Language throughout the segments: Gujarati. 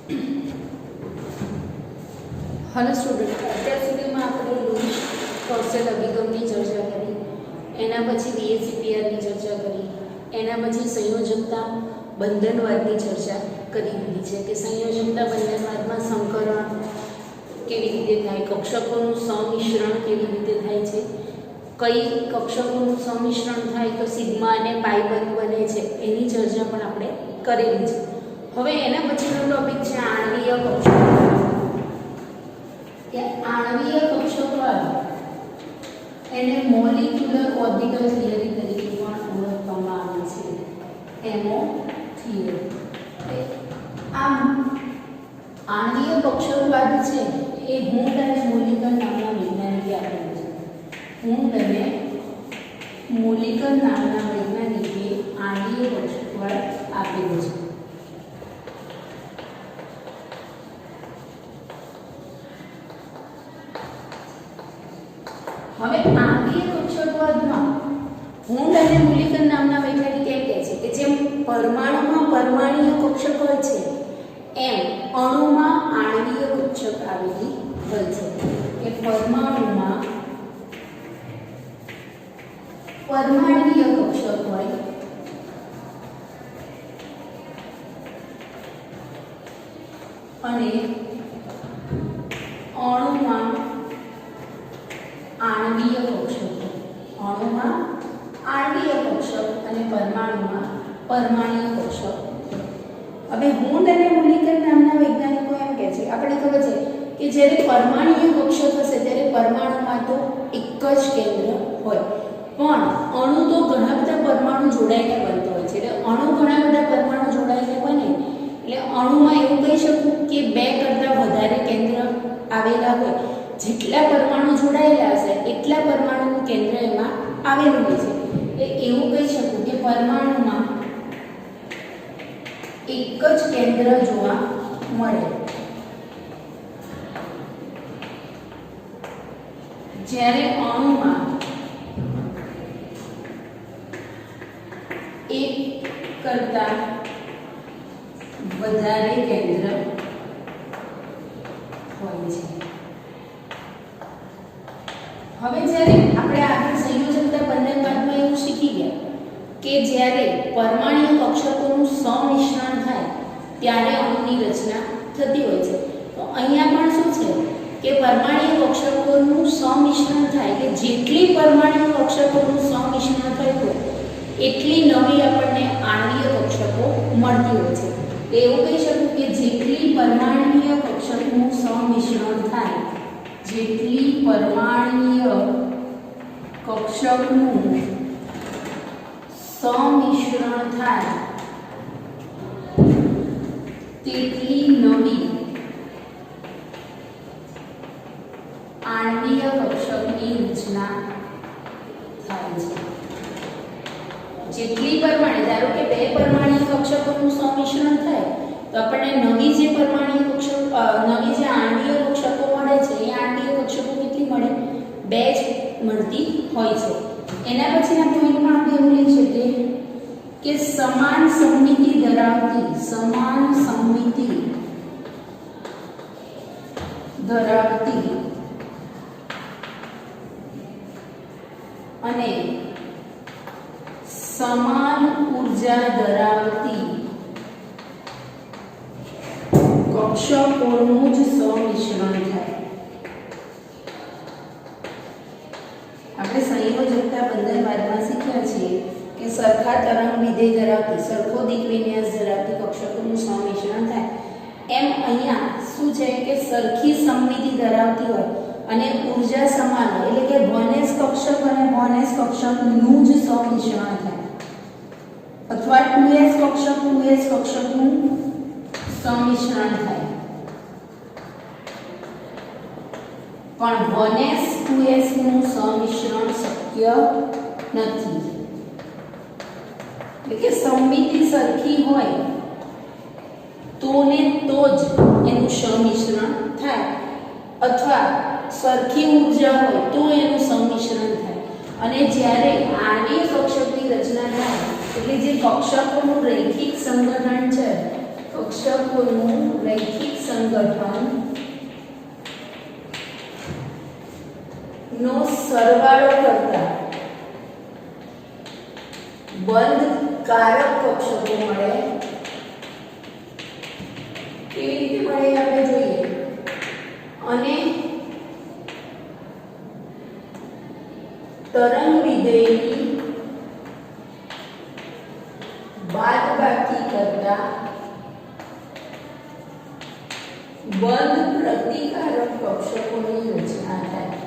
हेलो स्टूडेंट, અત્યાર સુધીમાં આપણે લૂઇસ ટોર્સેલ અભિગમની ચર્ચા કરી, એના પછી VACPRની ચર્ચા કરી, એના પછી સંયોજકતા બંધનવાદની ચર્ચા કરી દીધી છે કે સંયોજકતા બંધનવાદમાં સંકરણ કેવી રીતે થાય, કક્ષકોનું સંમિશ્રણ કેવી રીતે થાય છે, કઈ કક્ષકોનું સંમિશ્રણ થાય તો સિગ્મા અને પાઈ બંધ બને છે, એની ચર્ચા પણ આપણે કરેલી છે. હવે એના પછીનો ટોપિક છે આણ્વીય કક્ષકો. આણ્વીય કક્ષકવાદ એને મોલિક્યુલર ઓર્બિટલ થિયરી તરીકે પણ ઓળખવામાં આવે છે, એમઓ થિયરી. આમ આણ્વીય કક્ષકવાદ છે એ હુન્ડ અને મોલિકર નામના વૈજ્ઞાનિકે આપેલું છે. હુન્ડ અને મોલિકર નામના વૈજ્ઞાનિકે આણ્વીય કક્ષકવાદ આપેલું છે. હવે આણ્વીય કક્ષકવાદમાં હુન્ડ અને મોલિકર નામના વૈજ્ઞાનિક એમ કહે છે કે જેમ પરમાણુમાં પરમાણ્વીય કક્ષક હોય છે એમ અણુમાં આણ્વીય કક્ષક આવેલી હોય છે. કે પરમાણુમાં પરમાણ્વીય કક્ષક હોય અને અણુમાં આણ્વીય કક્ષક, અણુમાં આણ્વીય કક્ષક અને પરમાણુમાં પરમાણ્વીય કક્ષક. હવે હુન્ડ અને મોલિકર નામના વૈજ્ઞાનિકો એમ કહે છે, આપણે ખબર છે કે જ્યારે પરમાણ્વીય કક્ષક હશે ત્યારે પરમાણુમાં તો એક જ કેન્દ્ર હોય, પણ અણુ તો ઘણા બધા પરમાણુ જોડાઈને બનતો હોય છે. એટલે અણુ ઘણા બધા પરમાણુ જોડાઈને બને એટલે અણુમાં એવું કહી શકું કે બે કરતાં વધારે કેન્દ્ર આવેલા હોય. જેટલા પરમાણુ જોડાયેલા હશે એટલા પરમાણુનું કેન્દ્ર એમાં આવેલું હોય છે. એટલે એવું કહી શકું કે પરમાણુમાં એક જ કેન્દ્ર જોવા મળે. જ્યારે અણુમાં એક કરતાં વધારે કેન્દ્ર હોય છે. હવે જ્યારે આપણે આગળ સંયોજકતા બંધનવાદમાં એવું શીખી ગયા કે જ્યારે પરમાણ્વીય કક્ષકોનું સંમિશ્રણ થાય ત્યારે અણુની રચના થતી હોય છે. તો અહીંયા પણ શું છે કે પરમાણ્વીય કક્ષકોનું સંમિશ્રણ થાય કે જેટલી પરમાણ્વીય કક્ષકોનું સંમિશ્રણ થયું હોય એટલી નવી આપણને આણ્વીય કક્ષકો મળતી હોય છે. એવું કહી શકું કે જેટલી પરમાણ્વીય કક્ષકનું સંમિશ્રણ થાય, જેટલી પરમાણ્વીય કક્ષકનું સંમિશ્રણ થાય તેટલી નવી આણ્વીય કક્ષકની રચના થાય છે. જેટલી પરમાણુ, ધારો કે બે પરમાણ્વીય કક્ષકોનું સંમિશ્રણ થાય તો આપણને નવી જે પરમાણ્વીય કક્ષક, નવી જે આણ્વીય કક્ષકો મળે છે એ આણ્વીય કક્ષકો કેટલી મળે? બે જ મળતી હોય છે. એના પછીના પોઈન્ટમાં આપણે એવું લઈ શકીએ કે સમાન સમમિતિ ધરાવતી અને સમાન ઊર્જા ધરાવતી કક્ષકોનું જ સંમિશ્રણ થાય. આપણે સંયોજકતા બંધનવાદમાં શીખ્યા છીએ કે સરખા તરંગ વિધેય ધરાવતી, સરખો દિક વિન્યાસ ધરાવતી કક્ષકોનું સંમિશ્રણ થાય. એમ અહીંયા શું છે કે સરખી સમમિતિ ધરાવતી હોય અને ઊર્જા સમાન હોય, એટલે કે 1s કક્ષક અને 1s કક્ષકનું જ સંમિશ્રણ થાય, અથવા 2s કક્ષક 2s કક્ષકનું સંમિશ્રણ થાય. પણ 1s 2s નું સંમિશ્રણ શક્ય નથી. એટલે કે સમમિતિ સરખી હોય તો ને તો જ એનું સંમિશ્રણ થાય, અથવા સરખી ઊર્જા હોય તો એનું સંમિશ્રણ થાય. અને જ્યારે આણ્વીય કક્ષકની રચના થાય એટલે જે કક્ષકોનું રૈખિક સંગઠન છે, કક્ષકોનું રૈખિક સંગઠન નો સરવાળો કરતા બંધ કારક કક્ષકો મળે. કેવી રીતે મળે આપણે જોઈએ. અને તરંગ વિધેયની બાદબાકી કરતા બંધ પ્રતિકારક કક્ષકોની રચના થાય.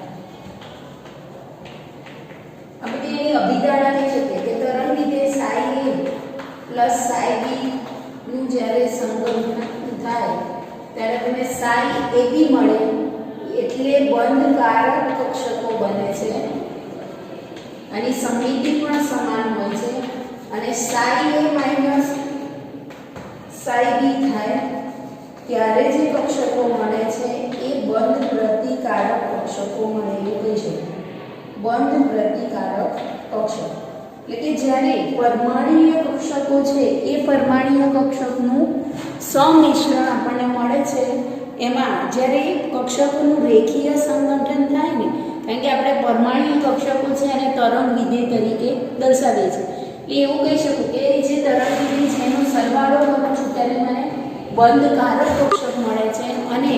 આપણે એની અભિધારણા કહી શકીએ કે તરંગ વિધેય psi a plus psi b નું જ્યારે સંકલન થાય ત્યારે તમને psi ab મળે, એટલે બંધ કારક કક્ષકો બને છે. આની સમમિતિ પણ સમાન હોય છે. અને psi a minus psi b થાય ત્યારે જે કક્ષકો મળે છે એ બંધ પ્રતિકારક કક્ષકો મળે એવું કહી શકાય. બંધ પ્રતિકારક કક્ષક એટલે કે જ્યારે પરમાણુય કક્ષકો છે એ પરમાણુય કક્ષકનું સંમિશ્રણ આપણને મળે છે. એમાં જ્યારે કક્ષકોનું રેખીય સંગઠન થાય ને, કારણ કે આપણે પરમાણુય કક્ષકો છે અને તરંગ વિધેય તરીકે દર્શાવીએ છીએ, એટલે એવું કહી શકું કે જે તરંગ વિધેય છે એનો સરવાળો કરું છું ત્યારે મને બંધ કારક કક્ષક મળે છે. અને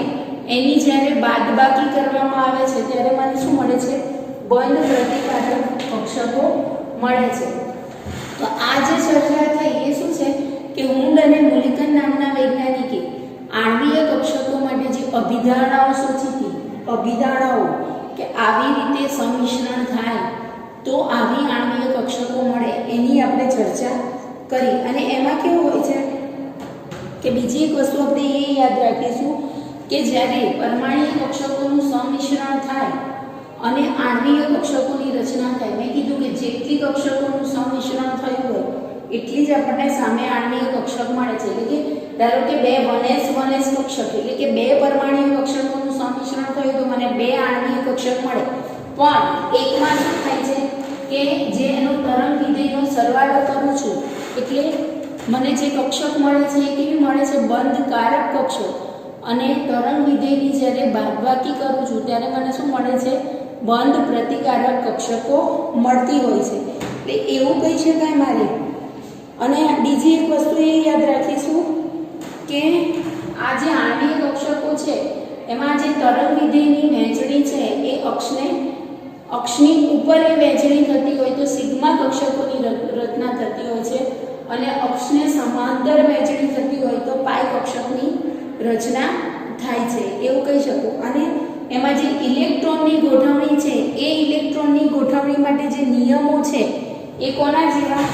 એની જ્યારે બાદબાકી કરવામાં આવે છે ત્યારે મને શું મળે છે? બંધ પ્રતિકારક કક્ષકો મળે છે. તો આ જે ચર્ચા થઈ એ શું છે કે હુન્ડ અને મુલિકન નામના વૈજ્ઞાનિકે આણ્વીય કક્ષકો માટે જે અભિધારણાઓ સૂચી હતી, અભિધારણાઓ કે આવી રીતે સંમિશ્રણ થાય તો આવી આણ્વીય કક્ષકો મળે, એની આપણે ચર્ચા કરી. અને એમાં કેવું હોય છે કે બીજી એક વસ્તુ આપણે એ યાદ રાખીશું કે જ્યારે પરમાણુય કક્ષકોનું સંમિશ્રણ થાય અને આણ્વીય કક્ષકોની રચના થાય, મેં કીધું કે જેટલી કક્ષકોનું સંમિશ્રણ થયું હોય એટલી જ આપણને સામે આણ્વીય કક્ષક મળે છે. એટલે કે ધારો કે બે 1s કક્ષક એટલે કે બે પરમાણુય કક્ષકોનું સંમિશ્રણ થયું તો મને બે આણ્વીય કક્ષક મળે. પણ એકમાં શું થાય છે કે જે એનો તરંગ વિધેયનો સરવાળો કરું છું એટલે મને જે કક્ષક મળે છે એ કેવી મળે છે? બંધ કારક કક્ષક. અને તરંગ વિધેયની જ્યારે બાદબાકી કરું છું ત્યારે મને શું મળે છે? બંધ પ્રતિકારક કક્ષકો મળતી હોય છે. એટલે એવું કહી શકાય મારે. અને બીજી એક વસ્તુ એ યાદ રાખીશું કે આ જે આણ્વીય કક્ષકો છે એમાં જે તરંગ વિધેયની વહેંચણી છે એ અક્ષની ઉપર એ વહેંચણી થતી હોય તો સિગ્મા કક્ષકોની રચના થતી હોય છે. અને અક્ષને સમાંતર વહેંચણી થતી હોય તો પાઈ કક્ષકની રચના થાય છે એવું કહી શકું. અને એમાં જે ઇલેક્ટ્રોનની ગોઠવણી છે એ ઇલેક્ટ્રોનની ગોઠવણી માટે જે નિયમો છે એ કોના જેવા?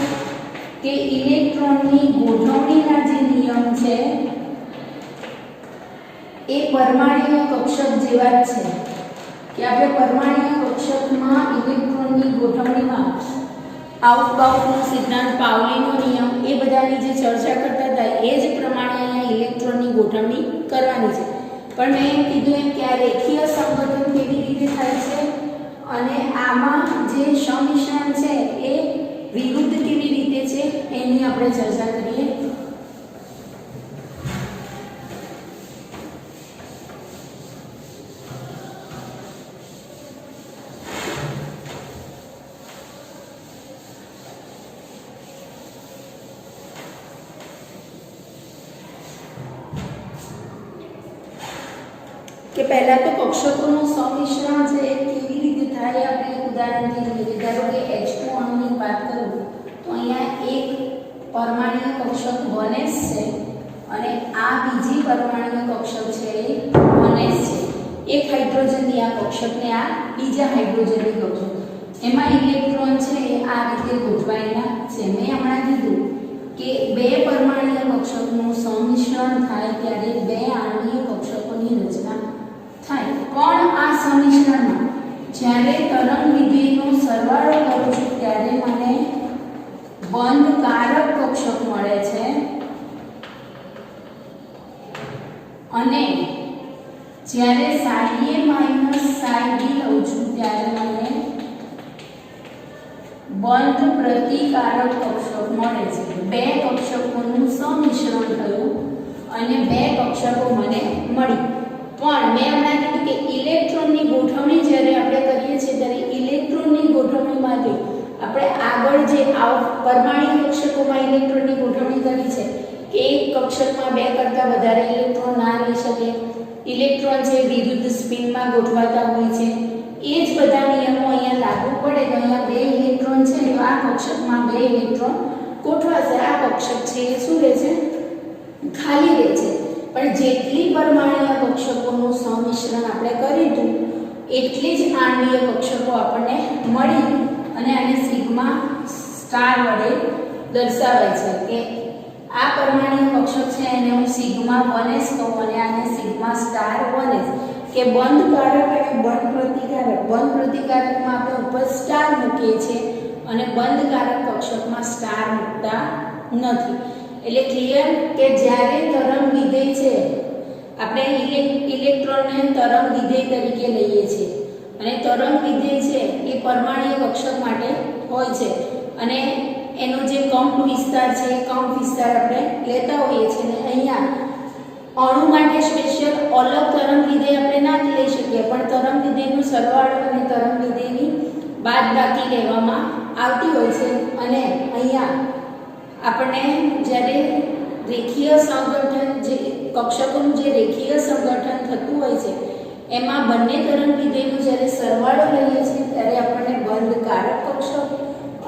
કે ઇલેક્ટ્રોનની ગોઠવણીના જે નિયમ છે એ પરમાણુય કક્ષક જેવા જ છે. કે આપણે પરમાણુય કક્ષકમાં ઇલેક્ટ્રોનની ગોઠવણીમાં આઉટબાઉટનો સિદ્ધાંત, પાઉલીનો નિયમ એ બધાની જે ચર્ચા કરતા હતા એ જ પ્રમાણે અહીંયા ઇલેક્ટ્રોનની ગોઠવણી કરવાની છે. પણ મેં કીધું એમ કે આ રેખીય સંગઠન કેવી રીતે થાય છે અને આમાં જે સંમિશ્રણ છે એ વિરુદ્ધ કેવી રીતે છે એની આપણે ચર્ચા કરીએ. કે પહેલા તો કક્ષકોનું સંમિશ્રણ છે એ કેવી રીતે થાય આપણે એક ઉદાહરણથી લઈએ. ધારો કે H2 અણુની વાત કરું તો અહીંયા એક પરમાણુય કક્ષક 1s છે અને આ બીજી પરમાણુય કક્ષક છે એ 1s છે. એક હાઇડ્રોજનની આ કક્ષકને આ બીજા હાઇડ્રોજનની કક્ષક, એમાં ઇલેક્ટ્રોન છે એ આ રીતે ગોઠવાયેલા છે. મેં હમણાં કીધું કે બે પરમાણુય કક્ષકનું સંમિશ્રણ થાય ત્યારે બે આણ્વીય કક્ષકોની રચના થાય. પણ આ સંમિશ્રણમાં જ્યારે તરંગ વિધેયનો સરવાળો કરું છું ત્યારે મને બંધ કારક કક્ષક મળે છે. અને જ્યારે psi a minus psi b લઉં છું ત્યારે મને બંધ પ્રતિકારક કક્ષક મળે છે. બે કક્ષકોનું સંમિશ્રણ થયું અને 2 કક્ષકો મને મળી. પણ મેં હમણાં કીધું કે ઇલેક્ટ્રોનની ગોઠવણી જ્યારે આપણે કરીએ છીએ ત્યારે ઇલેક્ટ્રોનની ગોઠવણી માટે આપણે આગળ જે પરમાણુ કક્ષકોમાં ઇલેક્ટ્રોનની ગોઠવણી કરી છે કે એક કક્ષકમાં 2 કરતાં વધારે ઇલેક્ટ્રોન ના રહી શકે, ઇલેક્ટ્રોન જે વિરુદ્ધ સ્પિનમાં ગોઠવાતા હોય છે, એ જ બધા નિયમો અહીંયા લાગુ પડે. તો અહીંયા 2 ઇલેક્ટ્રોન છે તો આ કક્ષકમાં 2 ઇલેક્ટ્રોન ગોઠવાશે. આ કક્ષક છે એ શું રહે છે? ખાલી રહે છે. પણ જેટલી પરમાણ્વીય કક્ષકોનું સંમિશ્રણ આપણે કર્યું હતું એટલી જ આણ્વીય કક્ષકો આપણને મળી અને આને સિગ્મા સ્ટાર વડે દર્શાવાય છે કે આ પરમાણ્વીય કક્ષક છે એને હું સિગ્મા 1s કહું અને આને સિગ્મા સ્ટાર 1s કે બંધ કારક અને બંધ પ્રતિકારક. બંધ પ્રતિકારકમાં આપણે ઉપર સ્ટાર મૂકીએ છીએ અને બંધ કારક કક્ષકમાં સ્ટાર મૂકતા નથી. એટલે ક્લિયર કે જ્યારે તરંગ વિધેય છે આપણે ઇલેક્ટ્રોનને તરંગ વિધેય તરીકે લઈએ છીએ અને તરંગ વિધેય છે એ પરમાણ્વીય કક્ષક માટે હોય છે અને એનો જે કંપ વિસ્તાર છે એ કંપ વિસ્તાર આપણે લેતા હોઈએ છીએ. અને અહીંયા અણુ માટે સ્પેશિયલ અલગ તરંગ વિધેય આપણે ના લઈ શકીએ પણ તરંગ વિધેયનો સરવાળો અને તરંગ વિધેયની બાદબાકી લેવામાં આવતી હોય છે. અને અહીંયા આપણને જ્યારે રેખીય સંગઠન જે કક્ષકોનું જે રેખીય સંગઠન થતું હોય છે એમાં બંને તરંગ વિધેયનો જ્યારે સરવાળો લઈએ છીએ ત્યારે આપણને બંધ કારક કક્ષક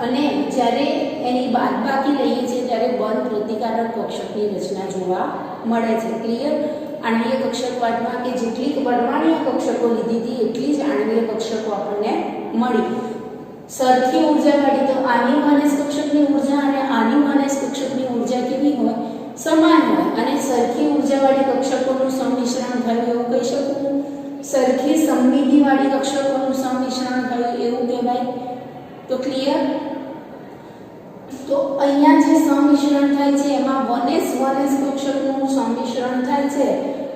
અને જ્યારે એની બાદબાકી લઈએ છીએ ત્યારે બંધ પ્રતિકારક કક્ષકની રચના જોવા મળે છે. ક્લિયર? આણ્વીય કક્ષકવાદમાં કે જેટલી પરમાણ્વીય કક્ષકો લીધી હતી એટલી જ આણ્વીય કક્ષકો આપણને મળી. સરખી ઉર્જાવાળી તો આની માનસ કક્ષકની ઉર્જા અને આની માનસ કક્ષકની ઉર્જા કેવી હોય? સમાન હોય. અને સરખી ઉર્જાવાળી કક્ષકોનું સંમિશ્રણ થયું એવું કહી શકું. સરખી સમમિતિવાળી કક્ષકોનું સંમિશ્રણ થયું એવું કહેવાય. તો ક્લિયર? તો અહીંયા જે સંમિશ્રણ થાય છે એમાં 1s કક્ષકનું સંમિશ્રણ થાય છે.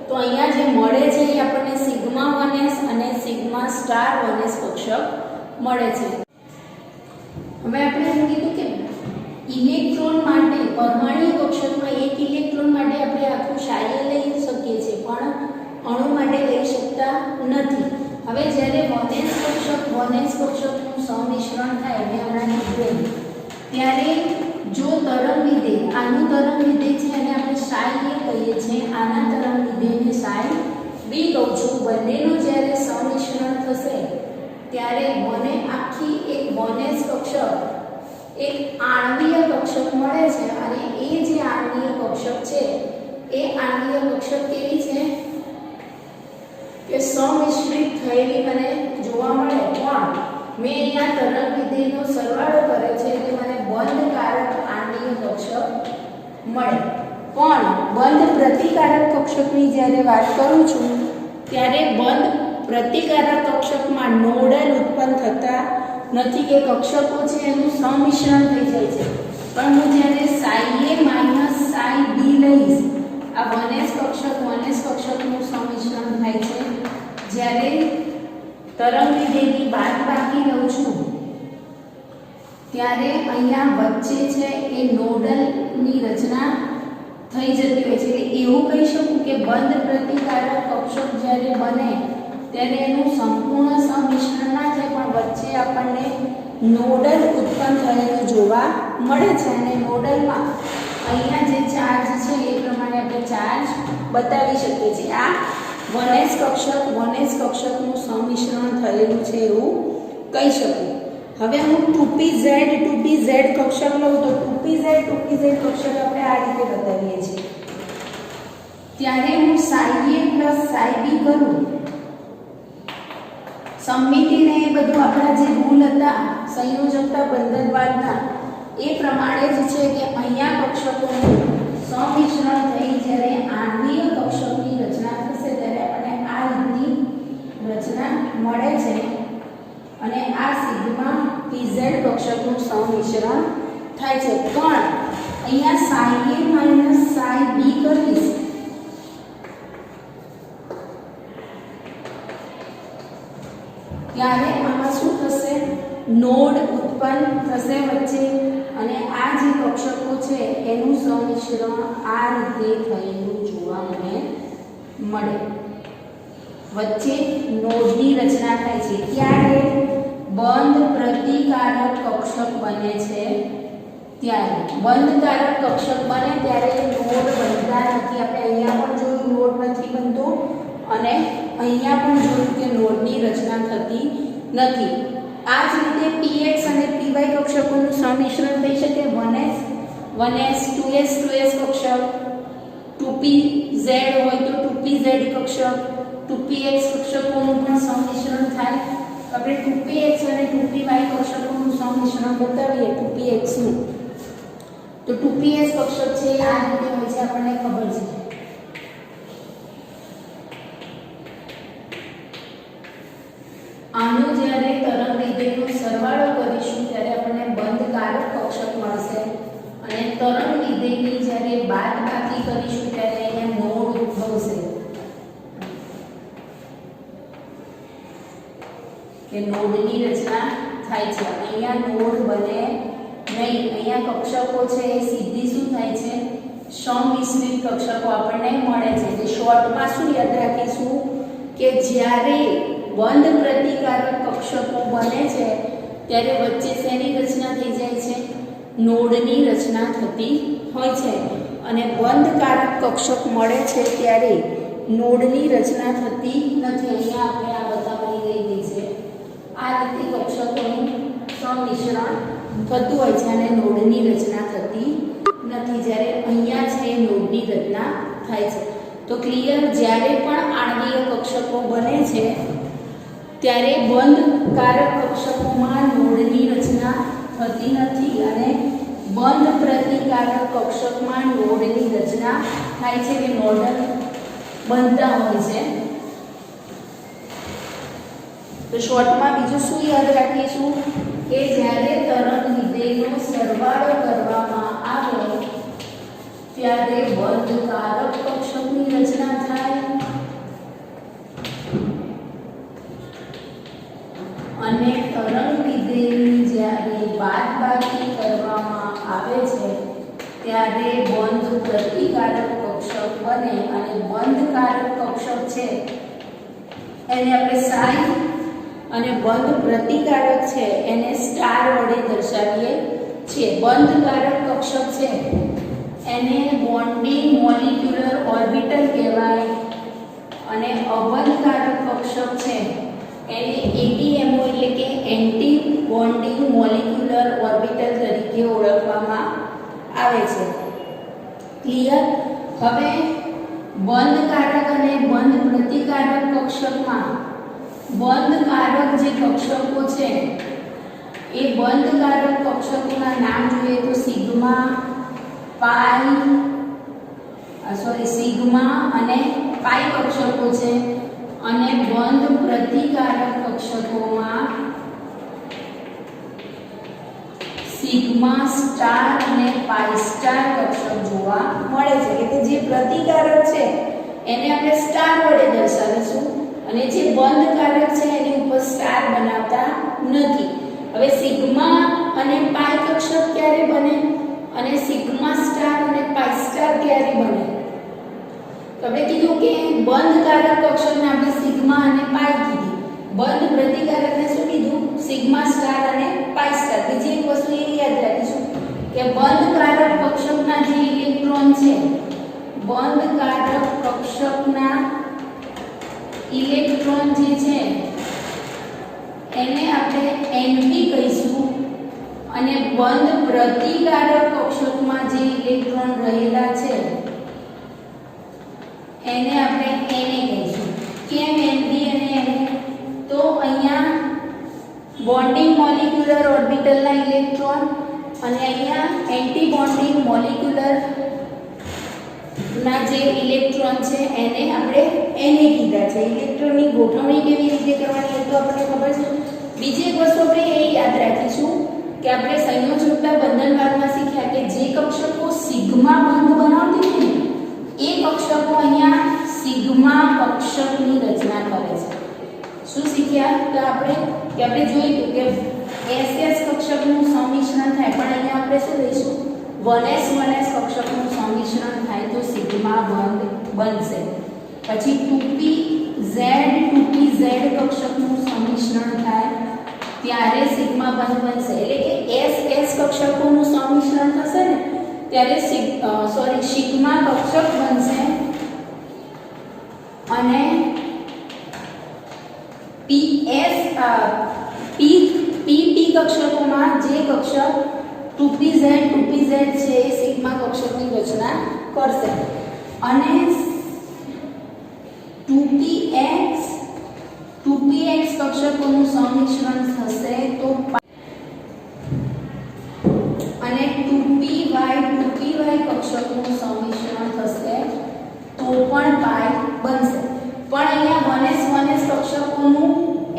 તો અહીંયા જે મળે છે એ આપણને સિગ્મા 1s અને સિગ્મા સ્ટાર 1s કક્ષક મળે છે. હવે આપણે એમ કીધું કે ઇલેક્ટ્રોન માટે પરમાણ્વીય કક્ષકમાં એક ઇલેક્ટ્રોન માટે આપણે આખું શાયર લઈ શકીએ છીએ પણ અણુ માટે લઈ શકતા નથી. હવે જ્યારે 1s કક્ષકનું સંમિશ્રણ થાય મેં હમણાં કીધું ત્યારે જો તરંગ વિધેય આનું તરંગ વિધેય છે અને આપણે સાઈ એ કહીએ છીએ, આના તરંગ વિધેયને સાઈ બી કહું છું. બંનેનું જ્યારે સંમિશ્રણ થશે ત્યારે મને આખી એક 1s કક્ષક એક આણ્વીય કક્ષક મળે છે અને એ જે આણ્વીય કક્ષક છે એ આણ્વીય કક્ષક કેવી છે કે સંમિશ્રિત થયેલી મને જોવા મળે. પણ મેં અહીંયા તરંગ વિધેયનો સરવાળો કર્યો છે એટલે મને બંધ કારક આણ્વીય કક્ષક મળે. પણ બંધ પ્રતિકારક કક્ષકની જ્યારે વાત કરું છું ત્યારે બંધ પ્રતિકારક કક્ષકમાં નોડલ ઉત્પન્ન થતા નથી કે કક્ષકો છે એનું સંમિશ્રણ થઈ જાય છે. પણ હું જ્યારે psi a minus psi b લઈશ આ 1s કક્ષકનું સંમિશ્રણ થાય છે. જ્યારે તરંગ વિધેયની બાદબાકી લઉં છું ત્યારે અહીંયા વચ્ચે છે એ નોડલની રચના થઈ જતી હોય છે. એટલે એવું કહી શકું કે બંધ પ્રતિકારક કક્ષક જ્યારે બને ત્યારે એનું સંપૂર્ણ સંમિશ્રણ ના થાય પણ વચ્ચે આપણને નોડલ ઉત્પન્ન થયેલું જોવા મળે છે. અને નોડલમાં અહીંયા જે ચાર્જ છે એ પ્રમાણે આપણે ચાર્જ બતાવી શકીએ છીએ. આ 1s કક્ષકનું સંમિશ્રણ થયેલું છે એવું કહી શકું. હવે હું 2pz કક્ષક લઉં તો 2pz કક્ષક આપણે આ રીતે બતાવીએ છીએ. ત્યારે હું psi a plus psi b કરું સમમિતિને એ બધું આપણા જે રૂલ હતા સંયોજકતા બંધનવાદના એ પ્રમાણે જ છે કે અહીંયા કક્ષકોનું સંમિશ્રણ થઈ જ્યારે આણ્વીય કક્ષકની રચના થશે ત્યારે આપણને આ રીતની રચના મળે છે અને આ સિગ્મા pz કક્ષકનું સંમિશ્રણ થાય છે. પણ અહીંયા psi a minus psi b કરીશ ત્યારે આમાં શું થશે? નોડ ઉત્પન્ન થશે વચ્ચે અને આ જે કક્ષકો છે એનું સંમિશ્રણ આ રીતે થયેલું જોવા જોવા મને મળે. વચ્ચે નોડની રચના થાય છે ક્યારે બંધ પ્રતિકારક કક્ષક બને છે ત્યારે. બંધકારક કક્ષક બને ત્યારે નોડ બનતા નથી. આપણે અહીંયા પણ જોયું નોડ નથી બનતો અને અહીંયા પણ જોયું કે નોડની રચના થતી નથી. આ જ રીતે px અને py કક્ષકોનું સંમિશ્રણ થઈ શકે. 1s 1s 2s 2s કક્ષક, 2pz હોય તો 2pz કક્ષક, 2px કક્ષકોનું પણ સંમિશ્રણ થાય. આપણે 2px અને 2py કક્ષકોનું સંમિશ્રણ બતાવીએ 2px નું તો 2ps કક્ષક છે આ રીતે હોય છે આપણને ખબર છે. આનો જ્યારે તરંગ વિધેયનો સરવાળો કરીશું ત્યારે આપણને બંધકારક કક્ષક મળશે અને તરંગ વિધેયની જ્યારે બાદબાકી કરીશું ત્યારે અહીંયા નોડ ઉદ્ભવશે કે નોડની રચના થાય છે. અહીંયા નોડ બને નહીં. અહીંયા કક્ષકો છે એ સીધી શું થાય છે સમમિશ્રિત કક્ષકો આપણને મળે છે. જે શોર્ટમાં શું યાદ રાખીશું કે જ્યારે બંધ પ્રતિકારક કક્ષકો બને છે ત્યારે વચ્ચે શેની રચના થઈ જાય છે નોડની રચના થતી હોય છે અને બંધકારક કક્ષક મળે છે ત્યારે નોડની રચના થતી નથી. અહીંયા આપણે આ બતાવવાની રહી ગઈ છે. આ રીતે કક્ષકોનું સંમિશ્રણ થતું હોય છે અને નોડની રચના થતી નથી. જ્યારે અહીંયા છે નોડની રચના થાય છે. તો ક્લિયર. જ્યારે પણ આણ્વીય કક્ષકો બને છે ત્યારે બંધકારક કક્ષકોમાં નોડની રચના થતી નથી અને બંધ પ્રતિકારક કક્ષકમાં નોડની રચના થાય છે કે નોડ બનતા હોય છે. તો શોર્ટમાં બીજું શું યાદ રાખીશું કે જ્યારે તરંગ વિધેયનો સરવાળો કરવામાં આવે ત્યારે બંધકારક કક્ષકની રચના થાય અને તરંગ વિધેયની જ્યારે બાદબાકી કરવામાં આવે છે ત્યારે બંધ પ્રતિકારક કક્ષક બને અને બંધકારક કક્ષક છે એને આપણે સાઈ અને બંધ પ્રતિકારક છે એને સ્ટાર વડે દર્શાવીએ છીએ. બંધકારક કક્ષક છે એને બોન્ડિંગ મોલિક્યુલર ઓર્બિટલ કહેવાય અને અબંધકારક કક્ષક છે એને ATMO એટલે કે એન્ટી બોન્ડિંગ મોલિક્યુલર ઓર્બિટલ તરીકે ઓળખવામાં આવે છે. ક્લિયર. હવે બંધકારક અને બંધ પ્રતિકારક કક્ષકમાં બંધકારક જે કક્ષકો છે એ બંધકારક કક્ષકોના નામ જોઈએ તો સિગ્મા અને પાઈ કક્ષકો છે અને બંધ પ્રતિકારક કક્ષકોમાં સિગ્મા સ્ટાર અને પાઈ સ્ટાર કક્ષક જોવા મળે છે. એટલે જે પ્રતિકારક છે એને આપણે સ્ટાર વડે દર્શાવીશું અને જે બંધકારક છે એની ઉપર સ્ટાર બનાવતા નથી. હવે સિગ્મા અને પાઈ કક્ષક ક્યારે બને અને સિગ્મા સ્ટાર અને પાઈ સ્ટાર ક્યારે બને? તો આપણે કીધું કે બંધકારક કક્ષકને આપણે સિગ્મા અને પાઈ કીધી. બંધ પ્રતિકારકને શું કીધું? સિગ્મા સ્ટાર અને પાઈ સ્ટાર. બીજી એક વસ્તુ એ યાદ રાખીશું કે બંધકારક કક્ષકના જે ઇલેક્ટ્રોન છે બંધકારક કક્ષકના ઇલેક્ટ્રોન જે છે એને આપણે Np કહીશું અને બંધ પ્રતિકારક કક્ષકમાં જે ઇલેક્ટ્રોન રહેલા છે એને આપણે Na કહીશું. કેમ Np અને Na? તો અહીંયા બોન્ડિંગ મોલિક્યુલર ઓર્બિટલના ઇલેક્ટ્રોન અને અહીંયા એન્ટી બોન્ડિંગ મોલિક્યુલર ના જે ઇલેક્ટ્રોન છે એને આપણે Na કીધા છે. ઇલેક્ટ્રોનની ગોઠવણી કેવી રીતે કરવાની એ તો આપણને ખબર છે. બીજી એક વસ્તુ આપણે એ યાદ રાખીશું કે આપણે સંયોજકતા બંધનવાદમાં શીખ્યા કે જે કક્ષકો સિગ્મા બંધ બનાવતી હોય ને એ કક્ષકો અહીંયા સિગ્મા કક્ષકની રચના કરે છે. શું શીખ્યા? તો આપણે જોયું કે SS કક્ષકનું સંમિશ્રણ થાય પણ અહીંયા આપણે શું લઈશું 1s 1s કક્ષકનું સંમિશ્રણ થાય તો સિગ્મા બંધ બનશે. પછી 2pz 2pz કક્ષકનું સંમિશ્રણ થાય ત્યારે સિગ્મા બંધ બનશે. એટલે કે s કક્ષકોનું સંમિશ્રણ થશે ને ત્યારે સિગ્મા કક્ષક બનશે અને p કક્ષકોમાં જે કક્ષક 2pz છે એ સિગ્મા કક્ષકની રચના કરશે અને 2px કક્ષકોનું સંમિશ્રણ થશે તો અને 2py કક્ષકોનું સંમિશ્રણ થશે તો પણ પાઈ બનશે. પણ અહીંયા 1s કક્ષકોનું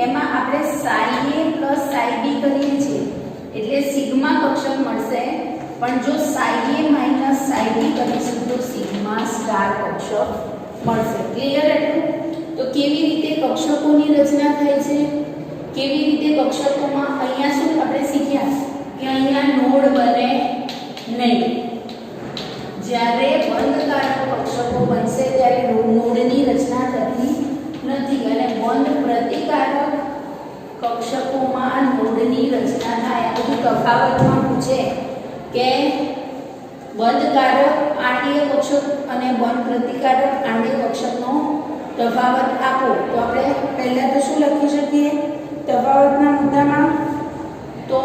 એમાં આપણે psi a plus psi b કરીએ છીએ એટલે સિગ્મા કક્ષક મળશે. પણ જો psi a minus psi b કરીશું તો સિગ્મા સ્ટાર કક્ષક મળશે. ક્લિયર? એટલું તો કેવી રીતે કક્ષકોની રચના થાય છે, કેવી રીતે કક્ષકોમાં અહીંયા શું આપણે શીખ્યા કે અહીંયા નોડ બને નહીં. જ્યારે બંધકારક કક્ષકો બનશે ત્યારે નોડની રચના થતી નથી અને બંધ પ્રતિકારક કક્ષકોમાં નોડની રચના થાય. આ બધું તફાવતમાં પૂછે કે બંધકારક આંટીય કક્ષક અને બંધ પ્રતિકારક આંટીય કક્ષકનો તફાવત આપો. તો આપણે પહેલા તો શું લખી શકીએ તફાવતના મુદ્દામાં? તો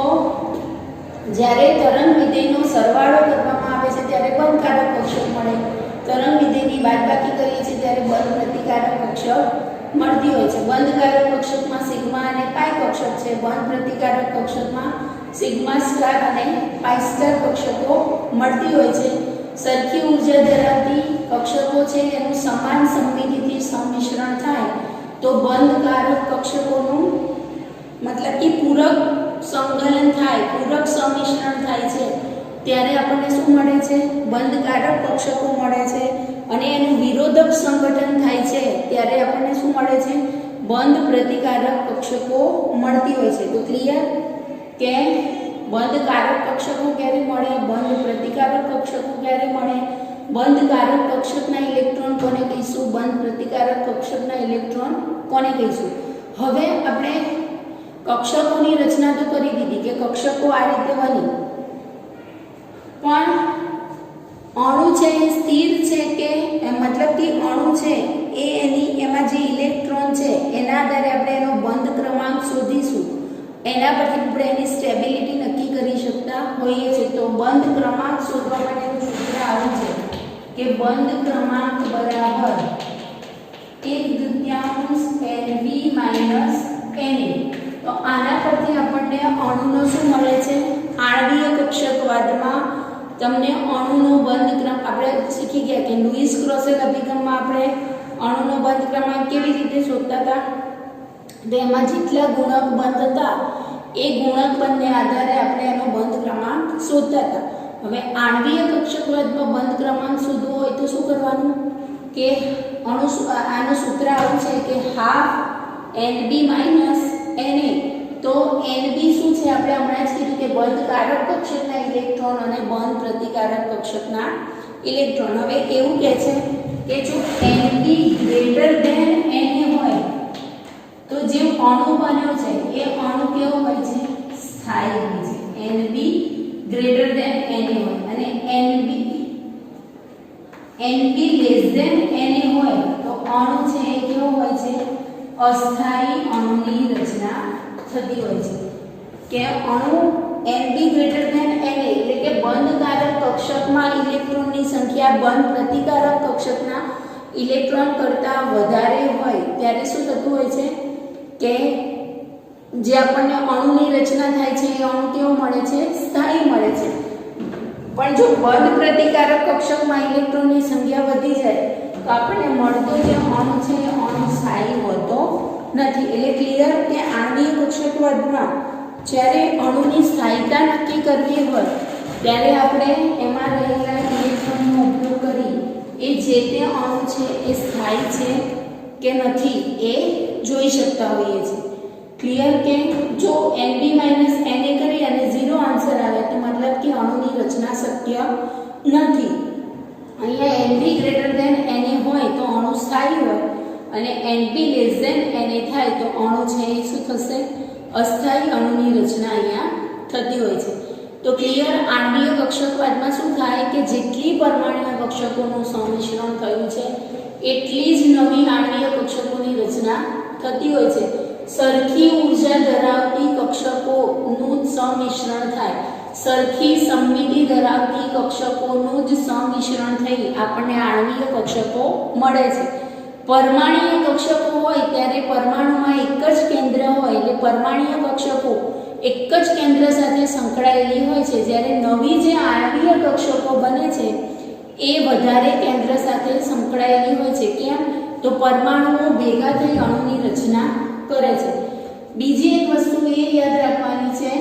જ્યારે તરંગ વિધેયનો સરવાળો કરવામાં આવે છે ત્યારે બંધકારક કક્ષક મળે, તરંગ વિધેયની બાદબાકી કરીએ છીએ ત્યારે બંધ પ્રતિકારક કક્ષક મળતી હોય છે. બંધકારક કક્ષકમાં સિગ્મા અને પાઈ કક્ષક છે, બંધ પ્રતિકારક કક્ષકમાં સિગ્મા સ્ટાર અને પાઈ સ્ટાર કક્ષકો મળતી હોય છે. સરખી ઊર્જા ધરાવતી કક્ષકો છે એનું સમાન સમમિતિથી સંમિશ્રણ થાય તો બંધકારક કક્ષકોનું મતલબ કે પૂરક સંકલન થાય, પૂરક સંમિશ્રણ થાય છે ત્યારે આપણને શું મળે છે? બંધકારક કક્ષકો મળે છે. અને એનું વિરોધક સંગઠન થાય છે ત્યારે આપણને શું મળે છે? બંધ પ્રતિકારક કક્ષકો મળતી હોય છે. તો ક્લિયર કે બંધકારક કક્ષકો ક્યારે મળે, બંધ પ્રતિકારક કક્ષકો ક્યારે મળે? બંધકારક કક્ષકના ઇલેક્ટ્રોન કોને કહીશું? બંધ પ્રતિકારક કક્ષકના ઇલેક્ટ્રોન કોને કહીશું? હવે આપણે કક્ષકોની રચના તો કરી દીધી કે કક્ષકો આ રીતે બની, પણ અણુ છે એ સ્થિર છે કે મતલબ કે અણુ છે એ એમાં જે ઇલેક્ટ્રોન છે એના આધારે આપણે એનો બંધ ક્રમાંક શોધીશું. એના પરથી આપણે એની સ્ટેબિલિટી નક્કી કરી શકતા હોઈએ છીએ. તો બંધ ક્રમાંક શોધવા માટેનું સૂત્ર આવું છે કે બંધ ક્રમાંક બરાબર 1/2 Nb - Na. તો આના પરથી આપણને અણુનો શું મળે છે? આણ્વીય કક્ષકવાદમાં તમને અણુનો બંધ ક્રમ આપણે શીખી ગયા કે લુઈસ ક્રોસેલ અભિગમમાં આપણે અણુનો બંધ ક્રમાંક કેવી રીતે શોધતા હતા? તો એમાં જેટલા ગુણક બંધ હતા એ ગુણક બંધને આધારે આપણે એનો બંધ ક્રમાંક શોધતા હતા. હવે આણ્વીય કક્ષકવાદમાં બંધ ક્રમાંક શોધવો હોય તો શું કરવાનું કે આનું સૂત્ર આવું છે કે 1/2 Nb - Na. તો Nb શું છે? આપણે હમણાં જ કીધું કે બંધકારક કક્ષકના ઇલેક્ટ્રોન અને બંધ પ્રતિકારક કક્ષકના ઇલેક્ટ્રોન. હવે એવું કહે છે કે જો Nb > Na હોય તો જે અણુ બન્યો છે એ અણુ કેવો હોય છે? સ્થાયી હોય છે. Nb > Na હોય અને Nb <Na હોય તો અણુ છે એ કેવો હોય છે? અસ્થાયી અણુની રચના થતી હોય છે. કે અણુ Nb > Na એટલે કે બંધકારક કક્ષકમાં ઇલેક્ટ્રોનની સંખ્યા બંધ પ્રતિકારક કક્ષકના ઇલેક્ટ્રોન કરતાં વધારે હોય ત્યારે શું થતું હોય છે કે જે આપણને અણુની રચના થાય છે એ અણુ કેવો મળે છે? સ્થાયી મળે છે. પણ જો બંધ પ્રતિકારક કક્ષકમાં ઇલેક્ટ્રોનની સંખ્યા વધી જાય તો આપણને મળતો જે અણુ છે એ અણુ સ્થાયી હોતો નથી. એટલે ક્લિયર કે આણ્વીય કક્ષકવાદમાં જ્યારે અણુની સ્થાયીતા નક્કી કરવી હોય ત્યારે આપણે એમાં રહેલા ઇલેક્ટ્રોનનો ઉપયોગ કરી એ જે તે અણુ છે એ સ્થાયી છે કે નથી એ જોઈ શકતા હોઈએ છીએ. ક્લિયર કે જો Nb - Na કરી અને 0 આન્સર આવે તો મતલબ કે અણુની રચના શક્ય નથી. અહીંયા NP ગ્રેટર ધેન Na હોય તો અણુ સ્થાયી હોય અને NP લેસ ધેન Na થાય તો અણુ છે એ શું થશે? અસ્થાયી અણુની રચના અહીંયા થતી હોય છે. તો ક્લિયર આણ્વીય કક્ષકવાદમાં શું થાય કે જેટલી પરમાણ્વીય કક્ષકોનું સંમિશ્રણ થયું છે એટલી જ નવી આણ્વીય કક્ષકોની રચના થતી હોય છે. સરખી ઊર્જા ધરાવતી કક્ષકોનું જ સંમિશ્રણ થાય, સરખી સમમિતિ ધરાવતી કક્ષકોનું જ સંમિશ્રણ થઈ આપણને આણ્વીય કક્ષકો મળે છે. પરમાણ્વીય કક્ષકો હોય ત્યારે પરમાણુમાં એક જ કેન્દ્ર હોય એટલે પરમાણ્વીય કક્ષકો એક જ કેન્દ્ર સાથે સંકળાયેલી હોય છે, જ્યારે નવી જે આણ્વીય કક્ષકો બને છે એ વધારે કેન્દ્ર સાથે સંકળાયેલી હોય છે. કેમ? તો પરમાણુઓ ભેગા થઈ અણુની રચના કરે છે. બીજી એક વસ્તુ એ યાદ રાખવાની છે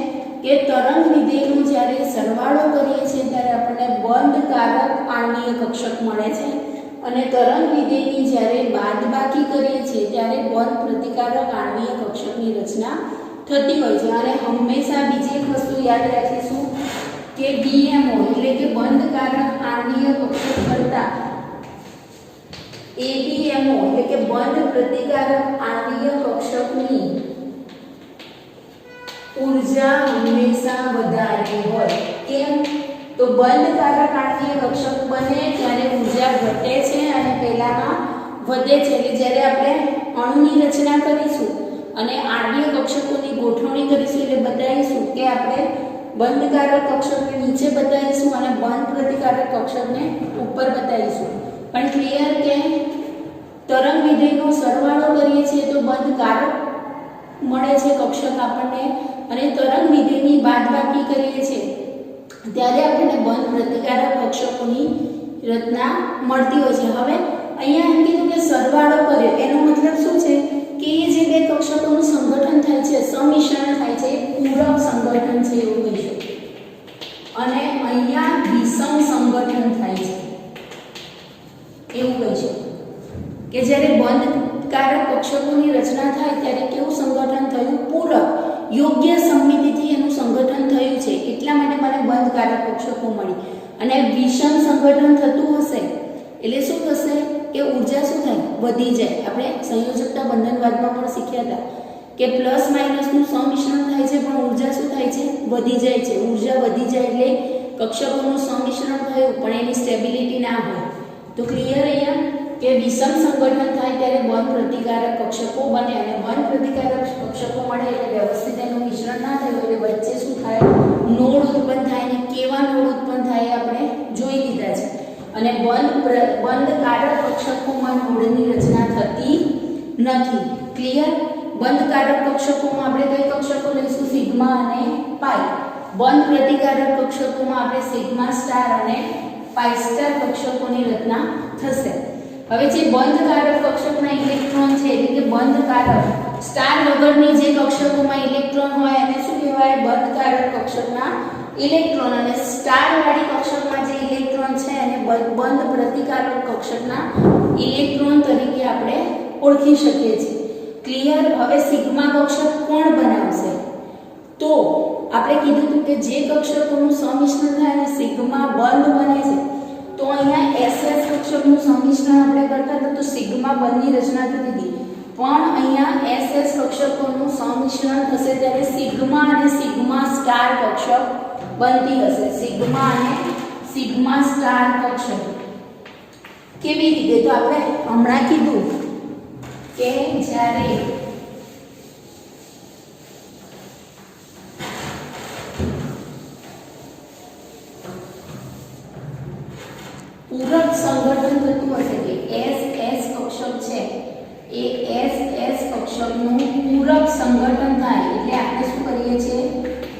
કે તરંગ વિધેયનો જ્યારે સરવાળો કરીએ છીએ ત્યારે આપણને બંધકારક આણ્વીય કક્ષક મળે છે અને તરંગ વિધેયની જ્યારે બાદબાકી કરીએ છીએ ત્યારે બંધ પ્રતિકારક આણ્વીય કક્ષકની રચના થતી હોય છે. અને હંમેશા બીજી એક વસ્તુ યાદ રાખીશું કે DMO એટલે કે બંધકારક આણ્વીય કક્ષક કરતા ABMO એટલે કે બંધ પ્રતિકારક આણ્વીય કક્ષકની ઊર્જા હંમેશા વધારે હોય. કેમ? તો બંધકારક આણ્વીય કક્ષક બને ત્યારે ઊર્જા ઘટે છે અને પહેલામાં વધે છે. એટલે જ્યારે આપણે અણુની રચના કરીશું અને આણ્વીય કક્ષકોની ગોઠવણી કરીશું એટલે બતાવીશું કે આપણે બંધકારક કક્ષકને નીચે બતાવીશું અને બંધ પ્રતિકારક કક્ષકને ઉપર બતાવીશું. પણ ક્લિયર કે તરંગ વિધેયનો સરવાળો કરીએ છીએ તો બંધકારક મળે છે કક્ષક આપણને અને તરંગ વિધેયની બાદબાકી કરીએ છીએ ત્યારે આપણને બંધ પ્રતિકારક કક્ષકોની રચના મળતી હોય છે. હવે અહીંયા એમ કીધું કે સરવાળો કર્યો એનો મતલબ શું છે કે એ જે બે કક્ષકોનું સંગઠન થાય છે, સંમિશ્રણ થાય છે, એ પૂરક સંગઠન છે એવું કહીશું. અને અહીંયા વિષમ સંગઠન થાય છે એવું કહીશું કે જ્યારે બંધકારક કક્ષકોની રચના થાય ત્યારે કેવું સંગઠન થયું? પૂરક, યોગ્ય સમમિતિથી એનું સંગઠન થયું છે એટલા માટે મને બંધકારક કક્ષકો મળી. અને વિષમ સંગઠન થતું હશે એટલે શું થશે કે ઊર્જા શું થાય? વધી જાય. આપણે સંયોજકતા બંધનવાદમાં પણ શીખ્યા હતા કે પ્લસ માઇનસનું સંમિશ્રણ થાય છે પણ ઊર્જા શું થાય છે? વધી જાય છે. ઊર્જા વધી જાય એટલે કક્ષકોનું સંમિશ્રણ થયું પણ એની સ્ટેબિલિટી ના હોય. તો ક્લિયર અહીંયા કે વિષમ સંગઠન થાય ત્યારે બંધ પ્રતિકારક કક્ષકો બને અને બંધ પ્રતિકારક કક્ષકો મળે એટલે વ્યવસ્થિત એનું મિશ્રણ ના થયું એટલે વચ્ચે શું થાય? નોડ ઉત્પન્ન થાય. ને કેવા નોડ ઉત્પન્ન થાય આપણે જોઈ લીધા છે. અને બંધકારક કક્ષકોમાં નોડની રચના થતી નથી. ક્લિયર? બંધકારક કક્ષકોમાં આપણે કઈ કક્ષકો લઈશું? સિગ્મા અને પાઈ. બંધ પ્રતિકારક કક્ષકોમાં આપણે સિગ્મા સ્ટાર અને પાઈ સ્ટાર કક્ષકોની રચના થશે. હવે જે બંધકારક કક્ષકના ઇલેક્ટ્રોન છે એટલે કે બંધકારક સ્ટાર વગરની જે કક્ષકોમાં ઇલેક્ટ્રોન હોય એને શું કહેવાય? બંધકારક કક્ષકના ઇલેક્ટ્રોન. અને સ્ટાર વાળી કક્ષકમાં જે ઇલેક્ટ્રોન છે એને બંધ પ્રતિકારક કક્ષકના ઇલેક્ટ્રોન તરીકે આપણે ઓળખી શકીએ છીએ. ક્લિયર? હવે સિગ્મા કક્ષક કોણ બનાવશે? તો આપણે કીધું હતું કે જે કક્ષકોનું સંમિશ્રણ થાય અને સિગ્મા બંધ બને છે તો અહીંયા SS કક્ષકનું સંમિશ્રણ આપણે કરતા હતા તો સિગ્મા બંધની રચના થતી હતી. પણ અહીંયા SS કક્ષકોનું સંમિશ્રણ થશે ત્યારે સિગ્મા અને સિગ્મા સ્ટાર કક્ષક બનતી હશે. સિગ્મા અને સિગ્મા સ્ટાર કક્ષક કેવી રીતે? તો આપણે હમણાં કીધું કે જ્યારે પૂરક સંગઠન થતું હશે કે SS કક્ષક છે એ SS કક્ષકનું પૂરક સંગઠન થાય એટલે આપણે શું કરીએ છીએ?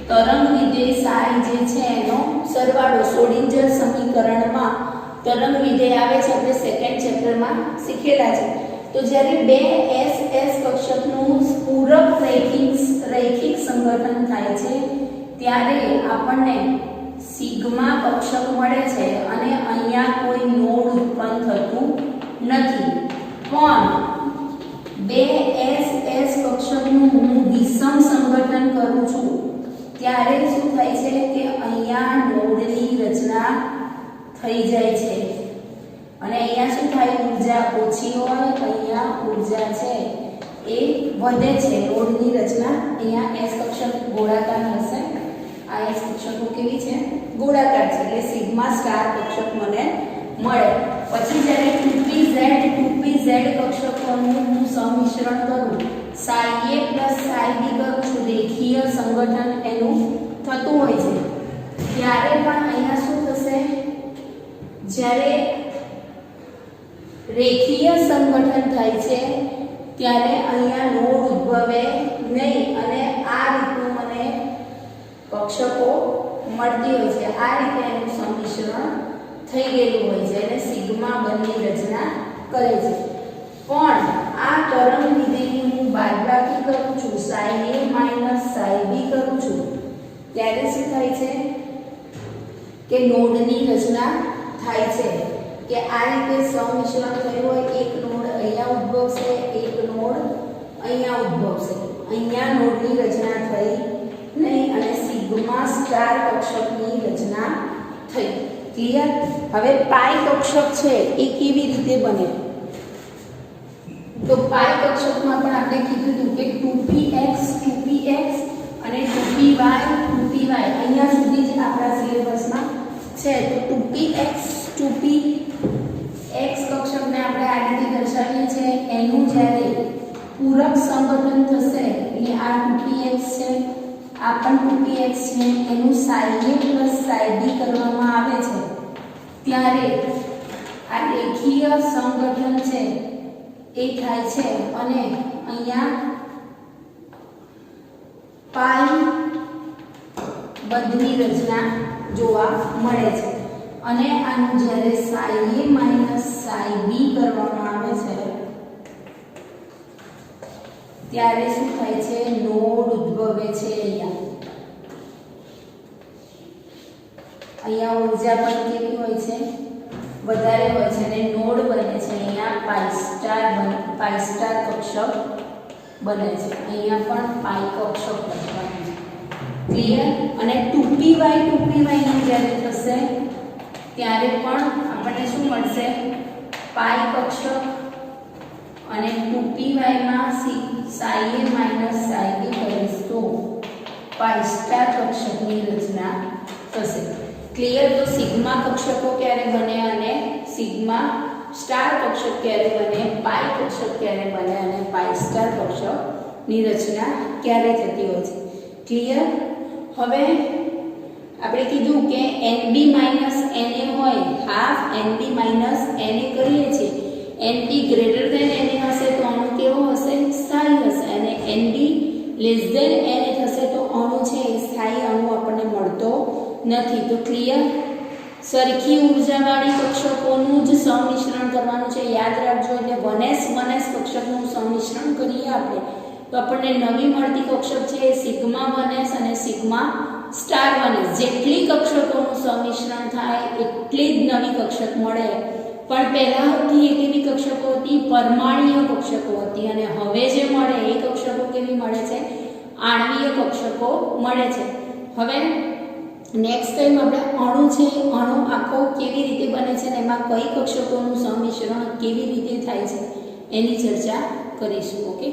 તરંગ વિધેય સાઈ જે છે એનો સરવાળો શ્રોડિંજર સમીકરણમાં તરંગ વિધેય આવે છે આપણે સેકન્ડ ચેપ્ટરમાં શીખેલા છે. તો જ્યારે બે SS કક્ષકનું પૂરક રૈખિક સંગઠન થાય છે ત્યારે આપણને સિગ્મા કક્ષક મળે છે અને અહીંયા કોઈ નોડ ઉત્પન્ન થતું નથી. પણ બે SS કક્ષકનું હું વિષમ સંગઠન કરું છું ત્યારે શું થાય છે કે અહીંયા નોડની રચના થઈ જાય છે. અને અહીંયા શું થાય, ઊર્જા ઓછી હોય, અહીંયા ઊર્જા છે એ વધે છે. નોડની રચના અહીંયા એસ કક્ષક ગોળાકાર હશે. આ એસ કક્ષકો કેવી છે, ગોળાકાર છે, એટલે સિગ્મા સ્ટાર કક્ષક મને મળે. પછી જ્યારે 2pz કક્ષકોનું હું સંમિશ્રણ કરું, psi a plus psi b કરું છું, રેખીય સંગઠન એનું થતું હોય છે, ત્યારે પણ અહીંયા શું થશે, જ્યારે રેખીય સંગઠન થાય છે ત્યારે અહીંયા નોડ ઉદ્ભવે નહીં અને આ રીતનું મને કક્ષકો મળતી હોય છે. આ રીતે એનું સંમિશ્રણ થઈ ગયેલું હોય છે અને સિગ્મા બંને રચના કરે છે. પણ આ તરંગ વિધેયની હું બાદબાકી કરું છું, psi a minus psi b કરું છું, ત્યારે શું થાય છે કે નોડની રચના થાય છે કે આ રીતે સંમિશ્રણ થયું હોય, એક નોડ અહીંયા ઉદ્ભવશે, એક નોડ અહીંયા ઉદ્ભવશે. અહીંયા નોડની રચના થઈ નહીં અને સિગ્મા સ્ટાર કક્ષકની રચના થઈ. ક્લિયર? હવે પાઈ કક્ષક છે એ કેવી રીતે બને, તો પાઈ કક્ષકમાં પણ આપણે કીધું હતું કે 2px અને 2py અહીંયા સુધી જ આપણા સિલેબસમાં છે. તો 2px કક્ષકને આપણે આ રીતે દર્શાવીએ છીએ, એનું જ્યારે પૂરક સંગઠન થશે એટલે આ 2px છે, આ પણ 2px છે, એનું psi a plus psi b કરવામાં આવે છે, ત્યારે આ રેખીય સંગઠન છે એ થાય છે અને અહીંયા પાઈ બંધની રચના જોવા મળે છે. અને આનું જ્યારે psi a minus psi b કરવામાં આવે છે ત્યારે શું થાય છે, નોડ ઉદ્ભવે છે. અહીંયા ઊર્જા પણ કેવી હોય છે, વધારે હોય છે અને નોડ બને છે. અહીંયા પાઈ સ્ટાર કક્ષક બને છે, અહીંયા પણ પાઈ કક્ષક બનવાનું છે. ક્લિયર? અને 2py નું જ્યારે થશે ત્યારે પણ આપણને શું મળશે, પાઈ કક્ષક અને 2py માં psi a minus psi b કરીશ તો પાઈ સ્ટાર કક્ષકની રચના થશે. ક્લિયર? તો સિગ્મા કક્ષકો ક્યારે બને અને સિગ્મા સ્ટાર કક્ષક ક્યારે બને, પાઈ કક્ષક ક્યારે બને અને પાઈ સ્ટાર કક્ષકની રચના ક્યારે થતી હોય છે. ક્લિયર? હવે આપણે કીધું કે NB minus NA હોય, હાફ NB minus NA કરીએ છીએ, NB greater than NA હશે તો અણુ કેવો હશે, સ્થાયી હશે, અને NB less than NA થશે તો અણુ છે એ સ્થાયી અણુ આપણને મળતો નથી. તો ક્લિયર? સરખી ઉર્જાવાળી કક્ષકોનું જ સંમિશ્રણ કરવાનું છે, યાદ રાખજો. એટલે 1s કક્ષકનું સંમિશ્રણ કરીએ આપણે તો આપણને નવી મળતી કક્ષક છે એ સિગ્મા 1s અને સિગ્મા સ્ટાર 1s. જેટલી કક્ષકોનું સંમિશ્રણ થાય એટલી જ નવી કક્ષક મળે. પણ પહેલા હતી એ કેવી કક્ષકો હતી, પરમાણ્વીય કક્ષકો હતી, અને હવે જે મળે એ કક્ષકો કેવી મળે છે, આણ્વીય કક્ષકો મળે છે. હવે નેક્સ્ટ ટાઈમ આપણે અણુ છે, અણુ આખો કેવી રીતે બને છે અને એમાં કઈ કક્ષકોનું સંમિશ્રણ કેવી રીતે થાય છે એની ચર્ચા કરીશું. ઓકે.